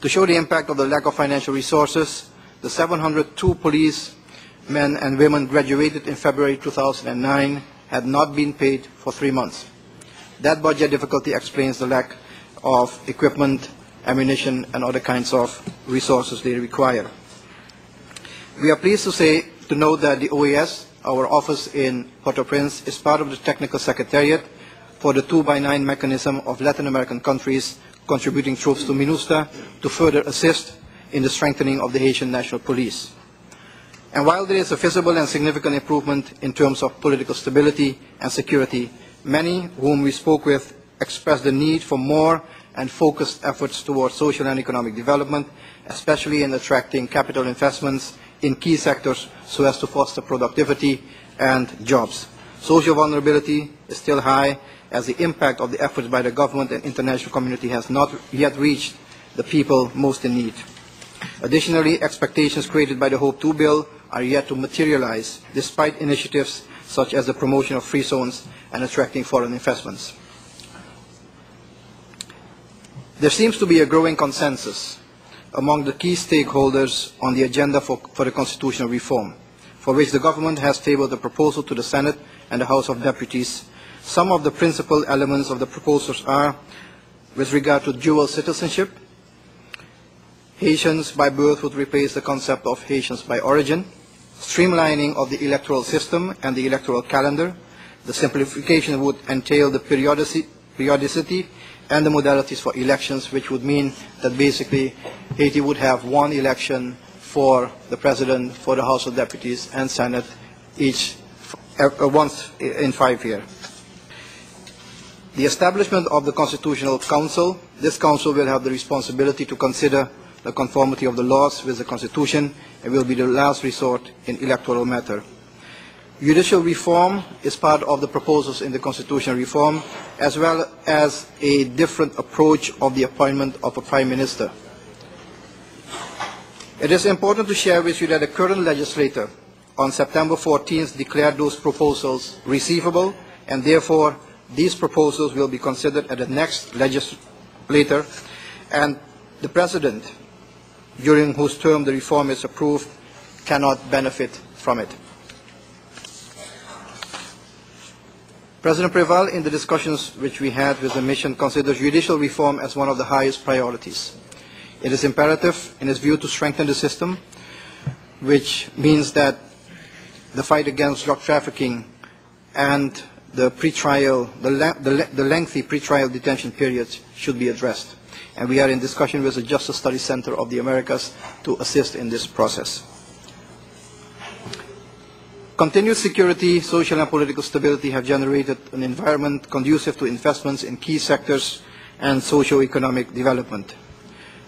To show the impact of the lack of financial resources, the 702 police men and women graduated in February 2009 had not been paid for 3 months. That budget difficulty explains the lack of equipment, ammunition, and other kinds of resources they require. We are pleased to note that the OAS, our office in Port-au-Prince, is part of the Technical Secretariat for the 2x9 mechanism of Latin American countries contributing troops to MINUSTA to further assist in the strengthening of the Haitian National Police. And while there is a visible and significant improvement in terms of political stability and security, many whom we spoke with expressed the need for more and focused efforts towards social and economic development, especially in attracting capital investments in key sectors so as to foster productivity and jobs. Social vulnerability is still high, as the impact of the efforts by the government and international community has not yet reached the people most in need. Additionally, expectations created by the Hope II bill are yet to materialize, despite initiatives such as the promotion of free zones and attracting foreign investments. There seems to be a growing consensus among the key stakeholders on the agenda for the constitutional reform, for which the government has tabled a proposal to the Senate and the House of Deputies. Some of the principal elements of the proposals are, with regard to dual citizenship, Haitians by birth would replace the concept of Haitians by origin, streamlining of the electoral system and the electoral calendar. The simplification would entail the periodicity and the modalities for elections, which would mean that basically Haiti would have one election for the President, for the House of Deputies and Senate, each once in 5 years. The establishment of the Constitutional Council. This council will have the responsibility to consider the conformity of the laws with the Constitution and will be the last resort in electoral matter. Judicial reform is part of the proposals in the constitutional reform, as well as a different approach of the appointment of a Prime Minister. It is important to share with you that the current legislature on September 14th declared those proposals receivable, and therefore these proposals will be considered at the next legislature, and the President, during whose term the reform is approved, cannot benefit from it. President Preval, in the discussions which we had with the mission, considers judicial reform as one of the highest priorities. It is imperative, in his view, to strengthen the system, which means that the fight against drug trafficking and the lengthy pretrial detention periods should be addressed. And we are in discussion with the Justice Studies Center of the Americas to assist in this process. Continued security, social and political stability have generated an environment conducive to investments in key sectors and socio-economic development.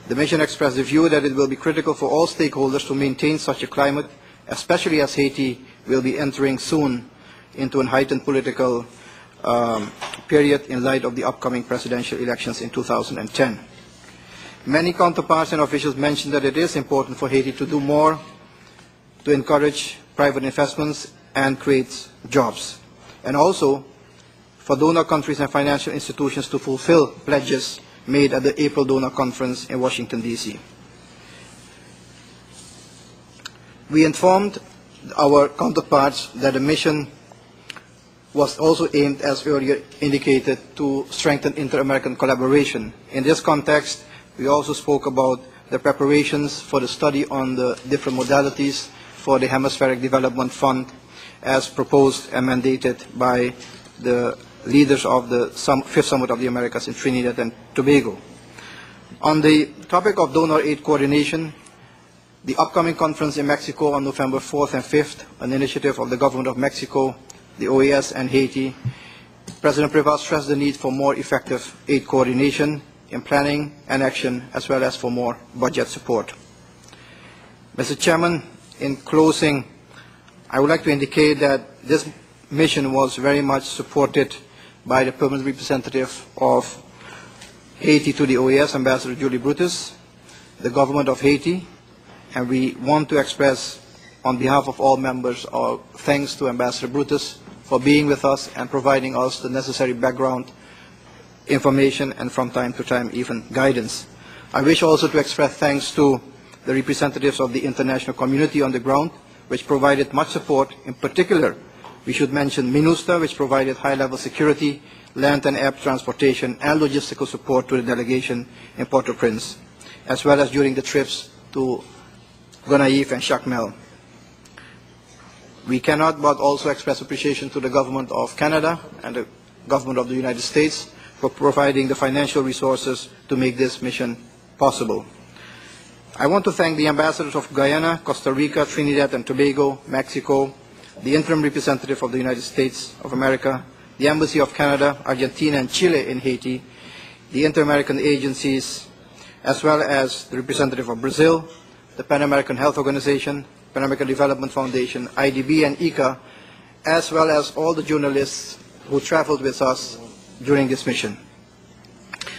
The mission expressed the view that it will be critical for all stakeholders to maintain such a climate, especially as Haiti will be entering soon into a heightened political period in light of the upcoming presidential elections in 2010. Many counterparts and officials mentioned that it is important for Haiti to do more to encourage private investments and create jobs, and also for donor countries and financial institutions to fulfill pledges made at the April Donor Conference in Washington, D.C. We informed our counterparts that the mission was also aimed, as earlier indicated, to strengthen inter-American collaboration. In this context, we also spoke about the preparations for the study on the different modalities for the Hemispheric Development Fund as proposed and mandated by the leaders of the Fifth Summit of the Americas in Trinidad and Tobago. On the topic of donor aid coordination, the upcoming conference in Mexico on November 4th and 5th, an initiative of the government of Mexico, the OAS and Haiti, President Preval stressed the need for more effective aid coordination in planning and action, as well as for more budget support. Mr. Chairman, in closing, I would like to indicate that this mission was very much supported by the permanent representative of Haiti to the OAS, Ambassador Julie Brutus, the government of Haiti, and we want to express on behalf of all members our thanks to Ambassador Brutus for being with us and providing us the necessary background information and from time to time even guidance. I wish also to express thanks to the representatives of the international community on the ground, which provided much support. In particular, we should mention MINUSTA, which provided high-level security, land and air transportation, and logistical support to the delegation in Port-au-Prince, as well as during the trips to Gonaïves and Jacmel. We cannot but also express appreciation to the government of Canada and the government of the United States for providing the financial resources to make this mission possible. I want to thank the ambassadors of Guyana, Costa Rica, Trinidad and Tobago, Mexico, the interim representative of the United States of America, the Embassy of Canada, Argentina and Chile in Haiti, the Inter-American agencies, as well as the representative of Brazil, the Pan-American Health Organization, Pan-American Development Foundation, IDB and ICA, as well as all the journalists who traveled with us during this mission.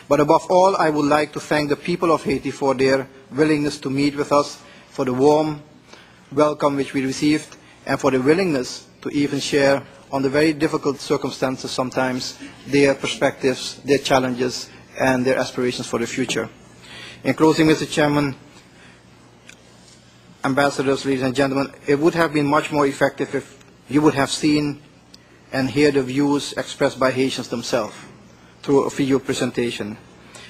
But above all, I would like to thank the people of Haiti for their willingness to meet with us, for the warm welcome which we received, and for the willingness to even share on the very difficult circumstances sometimes their perspectives, their challenges, and their aspirations for the future. In closing, Mr. Chairman, ambassadors, ladies and gentlemen, it would have been much more effective if you would have seen and heard the views expressed by Haitians themselves through a video presentation.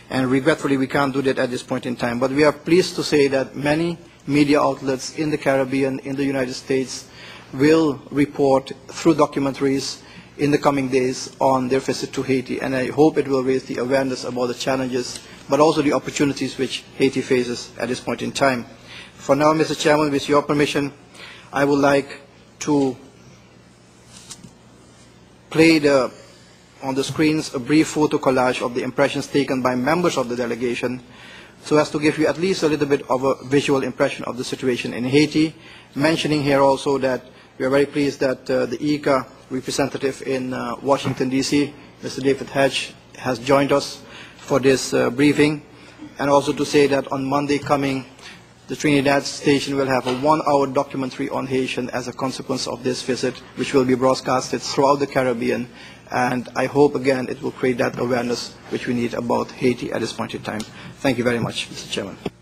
And regretfully, we can't do that at this point in time. But we are pleased to say that many media outlets in the Caribbean, in the United States, will report through documentaries in the coming days on their visit to Haiti. And I hope it will raise the awareness about the challenges, but also the opportunities which Haiti faces at this point in time. For now, Mr. Chairman, with your permission, I would like to play on the screens a brief photo collage of the impressions taken by members of the delegation, so as to give you at least a little bit of a visual impression of the situation in Haiti, mentioning here also that we are very pleased that the ICA representative in Washington, D.C., Mr. David Hedge, has joined us for this briefing, and also to say that on Monday coming, the Trinidad station will have a 1-hour documentary on Haitian as a consequence of this visit, which will be broadcasted throughout the Caribbean. And I hope, again, it will create that awareness which we need about Haiti at this point in time. Thank you very much, Mr. Chairman.